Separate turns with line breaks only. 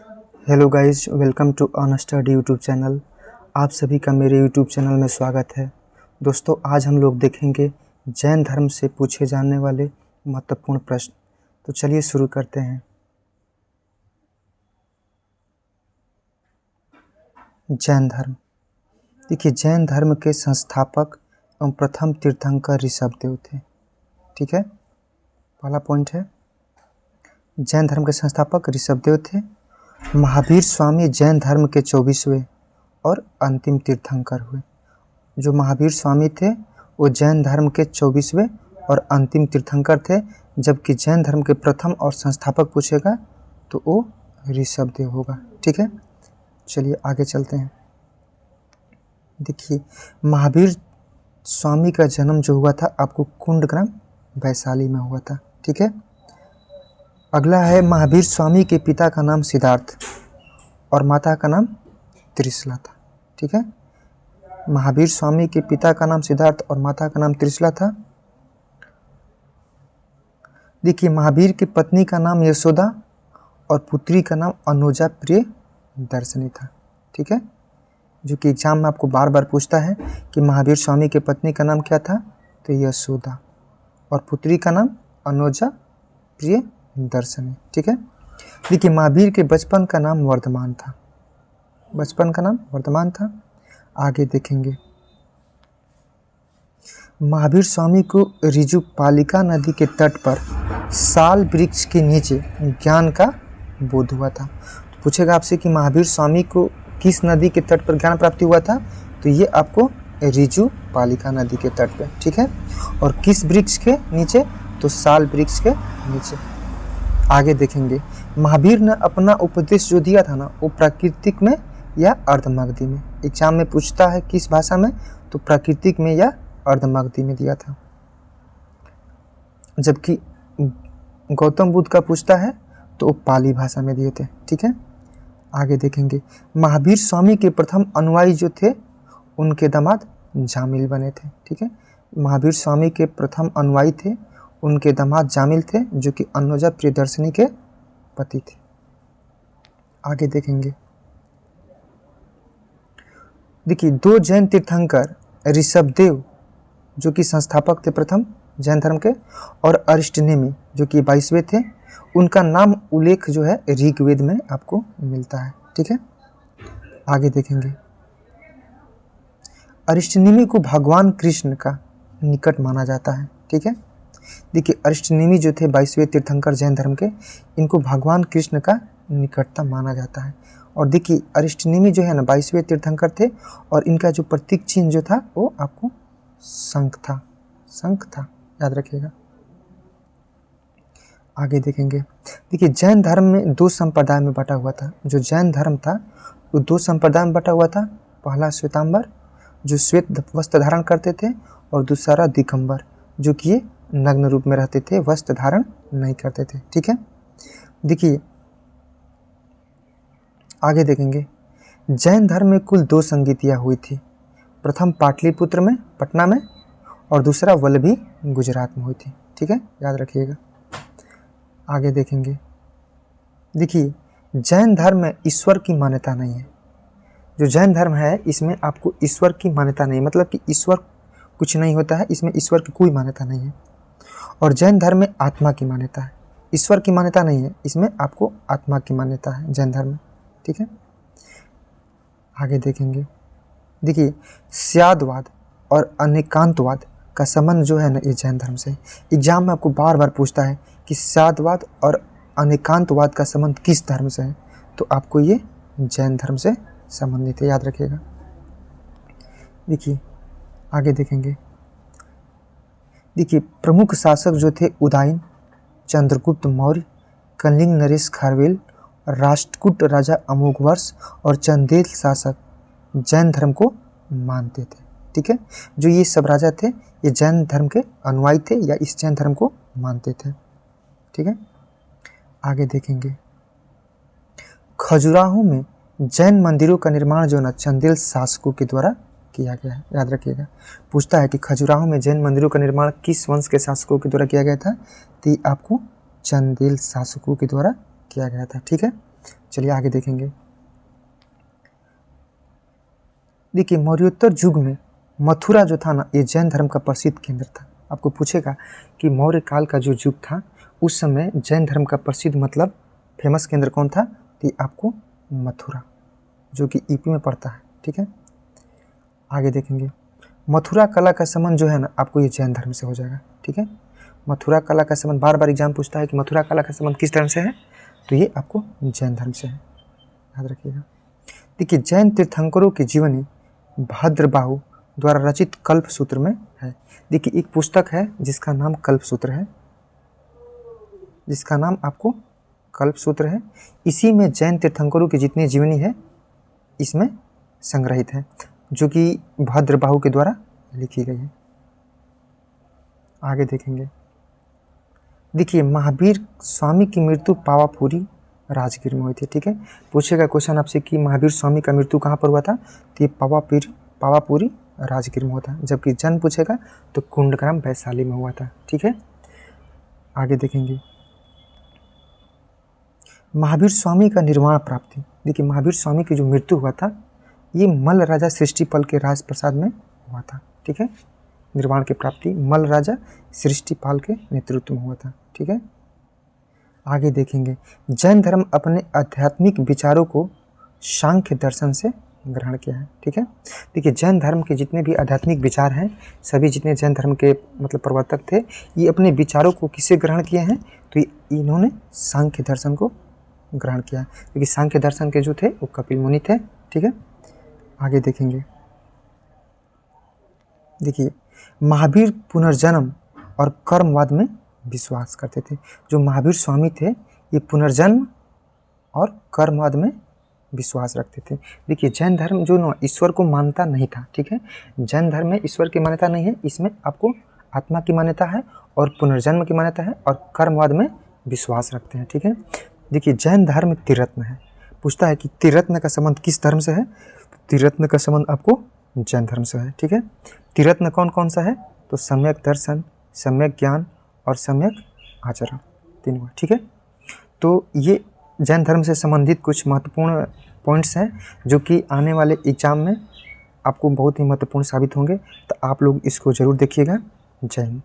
Hello guys, welcome to on study YouTube channel. आप सभी का मेरे यूट्यूब चैनल में स्वागत है। दोस्तों, आज हम लोग देखेंगे जैन धर्म से पूछे जाने वाले महत्वपूर्ण प्रश्न। तो चलिए शुरू करते हैं। जैन धर्म। देखिए, जैन धर्म के संस्थापक एवं प्रथम तीर्थंकर ऋषभदेव थे। ठीक है, पहला पॉइंट है जैन धर्म के संस्थापक ऋषभदेव थे। महावीर स्वामी जैन धर्म के 24वें और अंतिम तीर्थंकर हुए। जो महावीर स्वामी थे वो जैन धर्म के 24वें और अंतिम तीर्थंकर थे, जबकि जैन धर्म के प्रथम और संस्थापक पूछेगा तो वो ऋषभदेव होगा। ठीक है, चलिए आगे चलते हैं। देखिए, महावीर स्वामी का जन्म जो हुआ था आपको कुंडग्राम वैशाली में हुआ था। ठीक है, अगला है महावीर स्वामी के पिता का नाम सिद्धार्थ और माता का नाम त्रिशला था। ठीक है, महावीर स्वामी के पिता का नाम सिद्धार्थ और माता का नाम त्रिशला था। देखिए, महावीर की पत्नी का नाम यशोदा और पुत्री का नाम अनुजा प्रिय दर्शनी था। ठीक है, जो कि एग्जाम में आपको बार बार पूछता है कि महावीर स्वामी के पत्नी का नाम क्या था, तो यशोदा और पुत्री का नाम अनुजा प्रिय दर्शनी। ठीक है, देखिए, महावीर के बचपन का नाम वर्धमान था। बचपन का नाम वर्धमान था। आगे देखेंगे, महावीर स्वामी को रिजु पालिका नदी के तट पर साल वृक्ष के नीचे ज्ञान का बोध हुआ था। तो पूछेगा आपसे कि महावीर स्वामी को किस नदी के तट पर ज्ञान प्राप्ति हुआ था, तो ये आपको रिजु पालिका नदी के तट पे। ठीक है, और किस वृक्ष के नीचे, तो साल वृक्ष के नीचे। आगे देखेंगे, महावीर ने अपना उपदेश जो दिया था ना, वो प्राकृतिक में या अर्धमगधी में। एग्जाम में पूछता है किस भाषा में, तो प्राकृतिक में या अर्धमगधी में दिया था। जबकि गौतम बुद्ध का पूछता है तो वो पाली भाषा में दिए थे। ठीक है, आगे देखेंगे, महावीर स्वामी के प्रथम अनुयायी जो थे उनके दामाद जामिल बने थे। ठीक है, महावीर स्वामी के प्रथम अनुयायी थे, उनके दामाद जामिल थे, जो कि अनुजा प्रियदर्शनी के पति थे। आगे देखेंगे, देखिए, दो जैन तीर्थंकर ऋषभदेव जो कि संस्थापक थे प्रथम जैन धर्म के, और अरिष्टनेमी जो कि 22वें थे, उनका नाम उल्लेख जो है ऋग्वेद में आपको मिलता है। ठीक है, आगे देखेंगे, अरिष्टनेमी को भगवान कृष्ण का निकट माना जाता है। ठीक है, देखिए, अरिष्टनेमी जो थे 22वें तीर्थंकर जैन धर्म के, इनको भगवान कृष्ण का निकटता माना जाता है। और देखिए, अरिष्टनेमी जो है ना 22वें तीर्थंकर थे, और इनका जो प्रतीक चिन्ह जो था वो आपको शंख था। शंख था, याद रखिएगा। आगे देखेंगे, देखिए, जैन धर्म में दो संप्रदाय में बटा हुआ था। जो जैन धर्म था वो दो संप्रदाय में बटा हुआ था। पहला श्वेतांबर जो श्वेत वस्त्र धारण करते थे, और दूसरा दिगंबर जो कि ये नग्न रूप में रहते थे, वस्त्र धारण नहीं करते थे। ठीक है, देखिए, आगे देखेंगे, जैन धर्म में कुल दो संगीतियाँ हुई थी। प्रथम पाटलिपुत्र में पटना में, और दूसरा वल्लभी गुजरात में हुई थी। ठीक है, याद रखिएगा। आगे देखेंगे, देखिए, जैन धर्म में ईश्वर की मान्यता नहीं है। जो जैन धर्म है इसमें आपको ईश्वर की मान्यता नहीं, मतलब कि ईश्वर कुछ नहीं होता है, इसमें ईश्वर की कोई मान्यता नहीं है। और जैन धर्म में आत्मा की मान्यता है, ईश्वर की मान्यता नहीं है, इसमें आपको आत्मा की मान्यता है जैन धर्म में। ठीक है, आगे देखेंगे, देखिए, स्यादवाद और अनेकांतवाद का संबंध जो है ना ये जैन धर्म से। एग्जाम में आपको बार बार पूछता है कि स्यादवाद और अनेकांतवाद का संबंध किस धर्म से है, तो आपको ये जैन धर्म से संबंधित है, याद रखिएगा। देखिए, आगे देखेंगे, देखिए, प्रमुख शासक जो थे उदयन, चंद्रगुप्त मौर्य, कलिंग नरेश खारवेल, राष्ट्रकूट राजा अमोघवर्ष और चंदेल शासक जैन धर्म को मानते थे। ठीक है, जो ये सब राजा थे ये जैन धर्म के अनुयायी थे या इस जैन धर्म को मानते थे। ठीक है, आगे देखेंगे, खजुराहो में जैन मंदिरों का निर्माण जो ना चंदेल शासकों के द्वारा किया गया है, याद रखिएगा। पूछता है कि खजुराहो में जैन मंदिरों का निर्माण किस वंश के शासकों के द्वारा किया गया था, तो आपको चंदेल शासकों के द्वारा किया गया था। ठीक है, चलिए आगे देखेंगे। देखिए मौर्योत्तर युग में मथुरा जो था ना, ये जैन धर्म का प्रसिद्ध केंद्र था। आपको पूछेगा कि मौर्य काल का जो युग था उस समय जैन धर्म का प्रसिद्ध मतलब फेमस केंद्र कौन था, तो आपको मथुरा, जो कि यूपी में पड़ता है। ठीक है, आगे देखेंगे। मथुरा कला का संबंध जो है ना, आपको ये जैन धर्म से हो जाएगा। ठीक है, मथुरा कला का संबंध, बार बार एग्जाम पूछता है कि मथुरा कला का संबंध किस धर्म से है, तो ये आपको जैन धर्म से है, याद रखिएगा। देखिए जैन तीर्थंकरों की जीवनी भद्रबाहु द्वारा रचित कल्प सूत्र में है। देखिए एक पुस्तक है जिसका नाम कल्प सूत्र है, जिसका नाम आपको कल्प सूत्र है। इसी में जैन तीर्थंकरों की जितनी जीवनी है इसमें संग्रहित है, जो कि भद्रबाहु के द्वारा लिखी गई है। आगे देखेंगे। देखिए महावीर स्वामी की मृत्यु पावापुरी राजगीर में हुई थी। ठीक है, पूछेगा क्वेश्चन आपसे कि महावीर स्वामी का मृत्यु कहाँ पर हुआ था, तो ये पावापुरी राजगीर में हुआ था। जबकि जन्म पूछेगा तो कुंडग्राम वैशाली में हुआ था। ठीक है, आगे देखेंगे। महावीर स्वामी का निर्वाण प्राप्ति। देखिए महावीर स्वामी की जो मृत्यु हुआ था ये मल्ल राजा सृष्टिपाल के राज प्रसाद में हुआ था। ठीक है, निर्वाण की प्राप्ति मल्ल राजा सृष्टिपाल के नेतृत्व में हुआ था। ठीक है, आगे देखेंगे। जैन धर्म अपने आध्यात्मिक विचारों को सांख्य दर्शन से ग्रहण किया है। ठीक है, देखिए जैन धर्म के जितने भी आध्यात्मिक विचार हैं, सभी जितने जैन धर्म के मतलब प्रवर्तक थे, ये अपने विचारों को किससे ग्रहण किए हैं, तो इन्होंने सांख्य दर्शन को ग्रहण किया। क्योंकि सांख्य दर्शन के जो थे वो कपिल मुनि थे। ठीक है, आगे देखेंगे। देखिए महावीर पुनर्जन्म और कर्मवाद में विश्वास करते थे। जो महावीर स्वामी थे ये पुनर्जन्म और कर्मवाद में विश्वास रखते थे। देखिए जैन धर्म जो ना ईश्वर को मानता नहीं था। ठीक है, जैन धर्म में ईश्वर की मान्यता नहीं है, इसमें आपको आत्मा की मान्यता है और पुनर्जन्म की मान्यता है और कर्मवाद में विश्वास रखते हैं। ठीक है, देखिए जैन धर्म त्रिरत्न है। पूछता है कि त्रिरत्न का संबंध किस धर्म से है, त्रिरत्न का संबंध आपको जैन धर्म से है। ठीक है, त्रिरत्न कौन कौन सा है, तो सम्यक दर्शन, सम्यक ज्ञान और सम्यक आचरण, तीनों। ठीक है, तो ये जैन धर्म से संबंधित कुछ महत्वपूर्ण पॉइंट्स हैं जो कि आने वाले एग्जाम में आपको बहुत ही महत्वपूर्ण साबित होंगे। तो आप लोग इसको ज़रूर देखिएगा। जय हिंद।